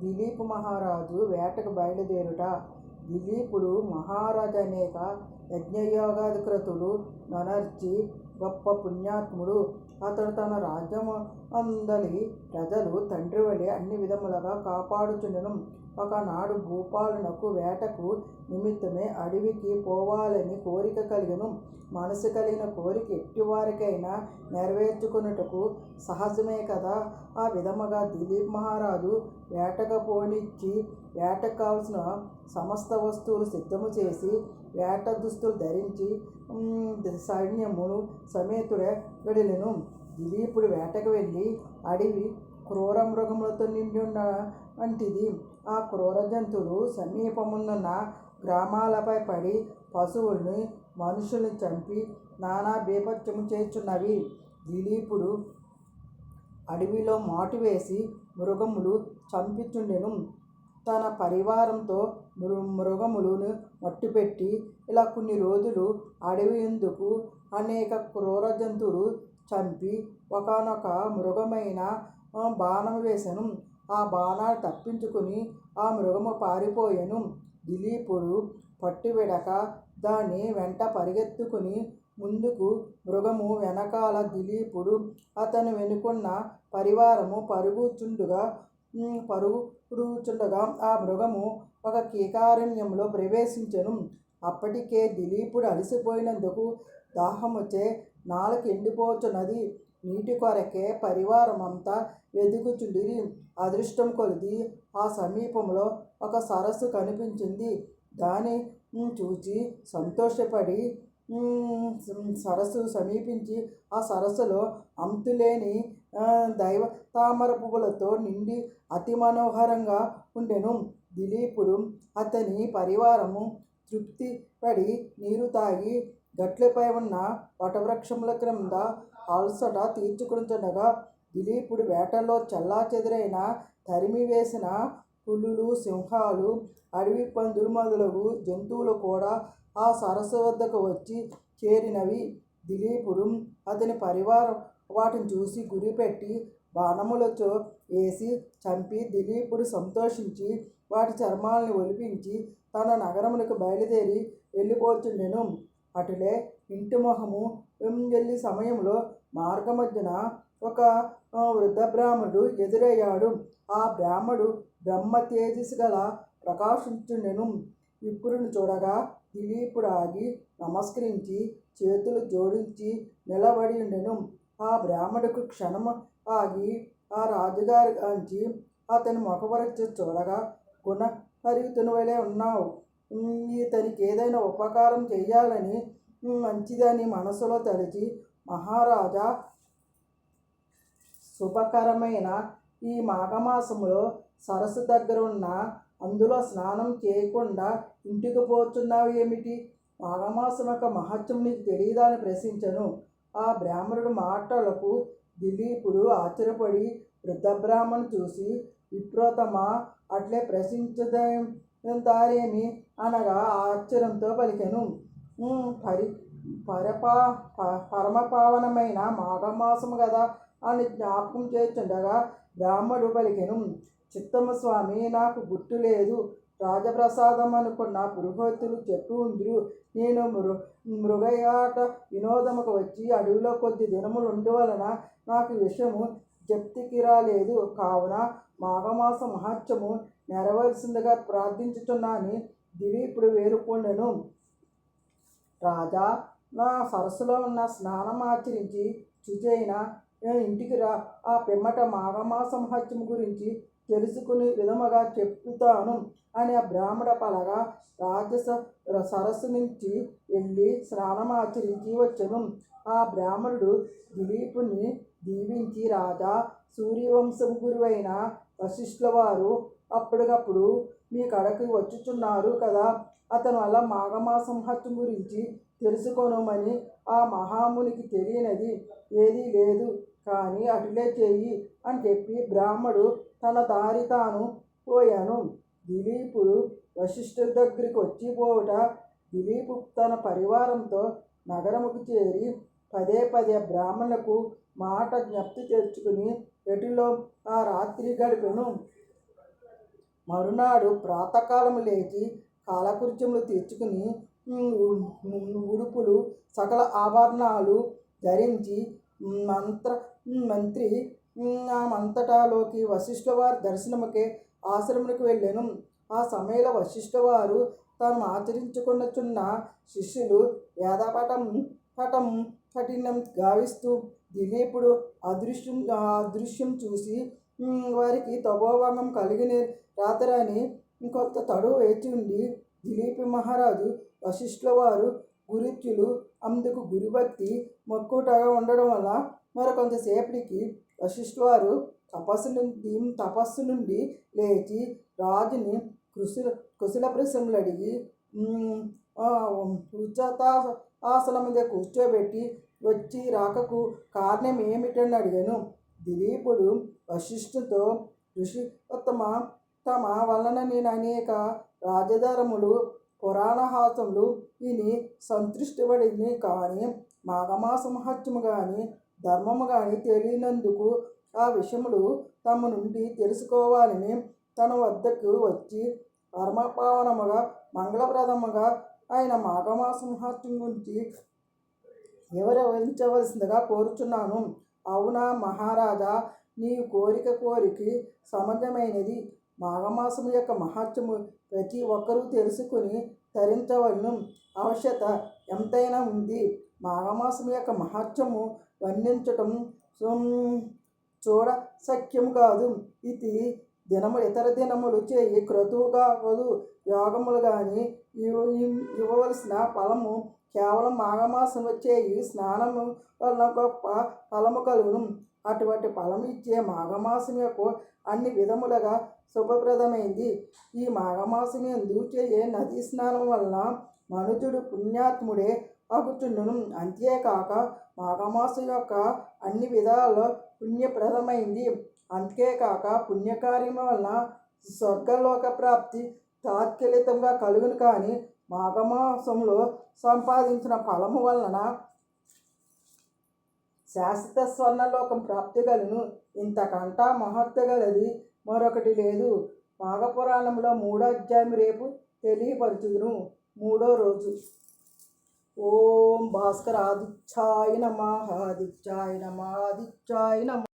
దిలీప్ మహారాజు వేటకు బయలుదేరుట. దిలీపుడు మహారాజు అనేక యజ్ఞయాగాది క్రతువులు ననర్చి గొప్ప పుణ్యాత్ముడు. అతడు తన రాజ్యము అందలి ప్రజలు తండ్రి వలె అన్ని విధములుగా కాపాడుచుండెను. ఒకనాడు భూపాలునకు వేటకు నిమిత్తమే అడవికి పోవాలని కోరిక కలిగెను. మనసు కలిగిన కోరిక ఎట్టివారికైనా నెరవేర్చుకొనుటకు సహజమే కదా. ఆ విధముగా దిలీప్ మహారాజు వేటకు పోనిచ్చి వేటకు కావలసిన సమస్త వస్తువులు సిద్ధము చేసి వేట దుస్తులు ధరించి సైన్యమును సమేతుడే వెడలెను. దిలీపుడు వేటకు వెళ్ళి అడవి క్రూర మృగములతో నిండి వంటిది. ఆ క్రూర జంతువులు సమీపమున్న గ్రామాలపై పడి పశువుల్ని మనుషుల్ని చంపి నానా బీభత్సము చేయుచున్నవి. దిలీపుడు అడవిలో మాటు వేసి మృగములు చంపుచుండెను. తన పరివారంతో మృగములను మట్టుపెట్టి ఇలా కొన్ని రోజులు అడవి ఎందుకు అనేక క్రూర జంతువులు చంపి ఒకనొక మృగమైన బాణము వేసెను. ఆ బాణాలు తప్పించుకుని ఆ మృగము పారిపోయెను. దిలీపుడు పట్టువిడక దాని వెంట పరిగెత్తుకుని ముందుకు, మృగము వెనకాల దిలీపుడు అతను వెనుకున్న పరివారము పరుగుచుండగా ఆ మృగము ఒక కీకారణ్యంలో ప్రవేశించెను. అప్పటికే దిలీపుడు అలసిపోయినందుకు దాహముచే నాలుక ఎండిపోచున్నది. నీటి కొరకే పరివారమంతా వెదుకుచుండిరి. అదృష్టం కొలది ఆ సమీపంలో ఒక సరస్సు కనిపించింది. దాని చూచి సంతోషపడి సరస్సు సమీపించి ఆ సరస్సులో అంతులేని దైవ తామర పువ్వులతో నిండి అతి మనోహరంగా ఉండెను. దిలీపుడు అతని పరివారము తృప్తి పడి నీరు తాగి గట్లపై ఉన్న వటవృక్షముల క్రింద అలసట తీర్చుకొనుచుండగా దిలీపుడు వేటలో చెల్లాచెదురైన తరిమి వేసిన పులులు, సింహాలు, అడవి పందులు మొదలగు జంతువులు కూడా ఆ సరస్సు వద్దకు వచ్చి చేరినవి. దిలీపుడు అతని పరివారం వాటిని చూసి గురిపెట్టి బాణములతో వేసి చంపి చంపి సంతోషించి వాటి చర్మాలను ఒలిపించి తన నగరమునకు బయలుదేరి వెళ్ళిపోచుండెను. అటులే ఇంటి మొహము వెళ్ళి సమయంలో మార్గమధ్యన ఒక వృద్ధ బ్రాహ్మణుడు ఎదురయ్యాడు. ఆ బ్రాహ్మణుడు బ్రహ్మ తేజస్సు గల ప్రకాశించుండెను. విప్రుని చూడగా దిలీపుడు ఆగి నమస్కరించి చేతులు జోడించి నిలబడి ఉండెను. ఆ బ్రాహ్మణుడు క్షణము ఆగి ఆ రాజుగారి గాంచి అతని ముఖవరచు చూడగా, గుణపరితుని వలె ఉన్నావు, ఇతనికి ఏదైనా ఉపకారం చేయాలని మంచిదని మనసులో తలచి, మహారాజా, శుభకరమైన ఈ మాఘమాసములో సరస్సు దగ్గర ఉన్న అందులో స్నానం చేయకుండా ఇంటికి పోతున్నావు ఏమిటి? మాఘమాసం యొక్క మహత్యం నీకు తెలియదా అని ప్రశ్నించెను. ఆ బ్రాహ్మణుడు మాటలకు దిలీపుడు ఆశ్చర్యపడి వృద్ధ బ్రాహ్మణుని చూసి, విప్రోత్తమా, అట్లే ప్రశ్నించదారేమి అనగా ఆశ్చర్యంతో పలికెను. పరమపావనమైన మాఘమాసము కదా అని జ్ఞాపకం చేస్తుండగా బ్రాహ్మణుడు పలికెను. చిత్తము స్వామి, నాకు గుర్తు లేదు. రాజప్రసాదం అనుకున్న పురోహితులు చెప్పి ఉందురు. నేను మృగయాట వినోదముకు వచ్చి అడవిలో కొద్ది దినములు ఉండవలన నాకు విషయము జప్తికి రాలేదు. కావున మాఘమాస మహత్యము నెరవేర్సిందిగా ప్రార్థించుచున్నానని దిలీపుడు వేరుకొండెను. రాజా, నా సరస్సులో ఉన్న స్నానం ఆచరించి శుచైన ఇంటికి రా. ఆ పిమ్మట మాఘమాస మహత్యము గురించి తెలుసుకుని విధముగా చెప్పుతాను అని ఆ బ్రాహ్మణ పలగా సరస్సు నుంచి వెళ్ళి స్నానమాచరించి వచ్చెను. ఆ బ్రాహ్మణుడు దిలీపుని దీవించి, రాజా, సూర్యవంశము గురువైన వశిష్ఠుల వారు అప్పటికప్పుడు మీ కడకి వచ్చుచున్నారు కదా. అతను వల్ల మాఘమాస మహత్యం గురించి తెలుసుకొనమని ఆ మహామునికి తెలియనిది ఏదీ లేదు, కానీ అటులే చెయ్యి అని చెప్పి బ్రాహ్మడు తన దారి తాను పోయాను. దిలీపుడు వశిష్ఠుల దగ్గరికి వచ్చిపోవుట. దిలీపు తన పరివారంతో నగరముకు చేరి పదే పదే బ్రాహ్మణులకు మాట జ్ఞప్తి తెచ్చుకుని ఎటులో ఆ రాత్రి గడిపెను. మరునాడు ప్రాతకాలము లేచి కాలకృత్యములు తీర్చుకుని ఉడుపులు సకల ఆభరణాలు ధరించి మంత్రి అంతటాలోకి వశిష్ఠుల వారి దర్శనముకే ఆశ్రమునికి వెళ్ళాను. ఆ సమయంలో వశిష్ఠుల వారు తాను ఆచరించుకున్నచున్న శిష్యులు పటం కఠినం గావిస్తూ దిలీపుడు అదృశ్యం చూసి వారికి తపోభంగం కలిగిన రాత్రని ఇంకొంత తడువు వేచి ఉండి దిలీపి మహారాజు వశిష్ఠుల వారు గురుత్యులు అందుకు గురుభక్తి మొక్కుటగా ఉండడం వల్ల మరికొంతసేపటికి వశిష్ఠుల వారు తపస్సు నుండి లేచి రాజుని కుశల ప్రశ్నలు అడిగి ఆసనం మీద కూర్చోబెట్టి వచ్చి రాకకు కారణం ఏమిటని అడిగాను. దిలీపుడు వశిష్ఠుతో ఋషి తమ వలన నేను అనేక రాజధరములు పురాణహాసములు విని సంతృష్టిపడింది, కానీ మాఘమాస మహత్యము కానీ ధర్మము కానీ తెలియనందుకు ఆ విషయములు తమ నుండి తెలుసుకోవాలని తన వద్దకు వచ్చి పరమపావనముగా మంగళప్రదముగా ఆయన మాఘమాస మహత్యం గురించి వివరించవలసిందిగా కోరుచున్నాను. అవునా మహారాజా, నీ కోరిక సమంజసమైనది. మాఘమాసము యొక్క మహత్యము ప్రతి ఒక్కరూ తెలుసుకుని తరించవలను ఆవశ్యకత ఎంతైనా ఉంది. మాఘమాసం యొక్క మహత్యము వర్ణించటం చూడ సఖ్యము కాదు. ఇతర దినములు చేయి క్రతువుగా యోగములు కానీ ఇవ్వవలసిన ఫలము కేవలం మాఘమాసంలో చేయి స్నానము వలన గొప్ప ఫలము కలుగును. అటువంటి ఫలం ఇచ్చే మాఘమాసం యొక్క అన్ని విధములుగా శుభప్రదమైంది. ఈ మాఘమాసం యందు చేయే నదీ స్నానం వలన మనుజుడు పుణ్యాత్ముడే అగుచుండును. అంతేకాక మాఘమాసం యొక్క అన్ని విధాలలో పుణ్యప్రదమైంది. అంతేకాక పుణ్యకార్యం వలన స్వర్గలోక ప్రాప్తి తాత్కాలికంగా కలుగును, కానీ మాఘమాసంలో సంపాదించిన ఫలము వలన శాశ్వత స్వర్ణలోకం ప్రాప్తి కలుగును. ఇంతకంటా మహత్వ గలది మరొకటి లేదు. మాఘపురాణంలో 3వ అధ్యాయం రేపు తెలియపరచుదును. 3వ రోజు. ఓం భాస్కరాదిత్యాయ నమః. ఆదిత్యాయ నమః. ఆదిత్యాయ నమః.